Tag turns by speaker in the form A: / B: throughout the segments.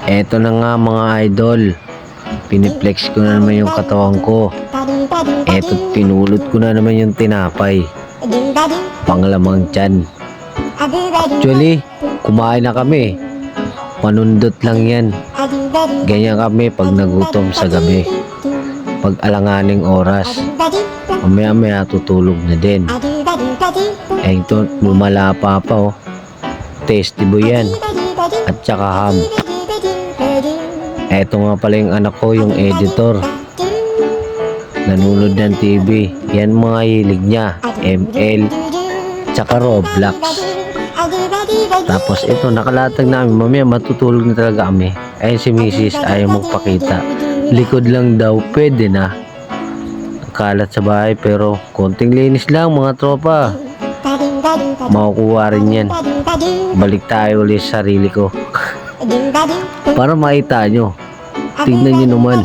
A: Eto na nga mga idol, piniplex ko na naman yung katawan ko. Eto, pinulot ko na naman yung tinapay, panglamang tiyan. Actually, kumain na kami, panundot lang yan. Ganyan kami pag nagutom sa gabi, pag alanganing oras. Mamaya maya tutulog na din. Ito, lumalapa pa oh. Tasty boy yan, at saka ham. Eto nga pala yung anak ko, yung editor, nanonood ng TV. Yan mga hilig niya, ML tsaka Roblox. Tapos ito, nakalatag namin, mamaya matutulog na talaga kami. Ayun si Mrs. ayaw magpakita, likod lang daw, pwede na. Kalat sa bahay pero konting linis lang mga tropa, makukuha rin yan. Balik tayo ulit sa sarili ko para makita nyo. Tignan nyo naman,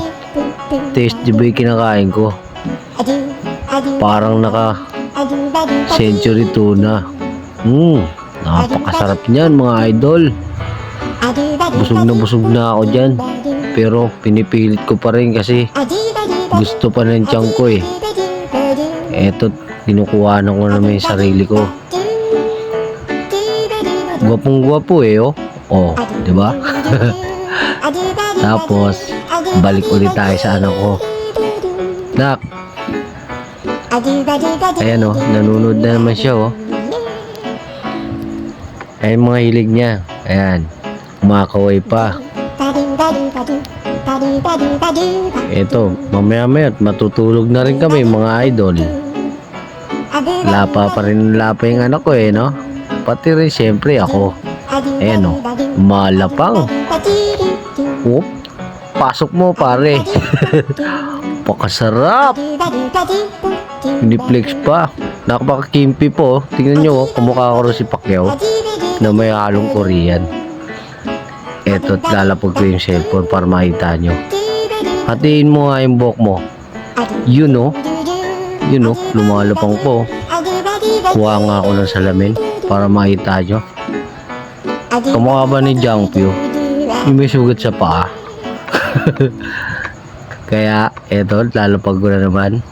A: tasty ba yung kinakain ko? Parang naka century tuna. Napakasarap niyan mga idol. Busog na ako dyan, pero pinipilit ko pa rin kasi gusto pa ng tiyan ko eh. Eto, kinukuha ko naman yung sarili ko. Gwapong gwapo eh oh. Oh, diba? Tapos balik ulit tayo sa anak ko. Nak, ayan oh, nanonood na naman siya oh. Ayan mga hilig niya. Ayan, kumakaway pa. Eto, mamaya matutulog na rin kami mga idol. Lapa pa rin yung anak ko eh no. Pati rin siyempre ako. Ayan o, malapang. Oop, pasok mo pare. Pakasarap. Piniplex pa. Nakapakakimpi po. Tingnan nyo, kumukha ko rin si Pacquiao na may halong Korean. Eto, lalapag ko yung cellphone para makita nyo. Hatiin mo nga yung buhok mo. Yun o, lumalapang po. Kuha nga ako ng salamin para makita nyo. Kamukha ba ni Jangpyo? Yung may sugat sa paa. Kaya eto, lalapag ko na naman.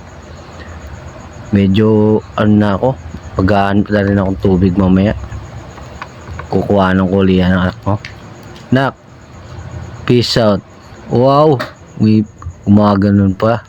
A: Medyo ano na ako, paghahanap na rin akong tubig mamaya. Kukuha ng kulihan ng anak mo. Nak, peace out. Wow, may gumaganon pa.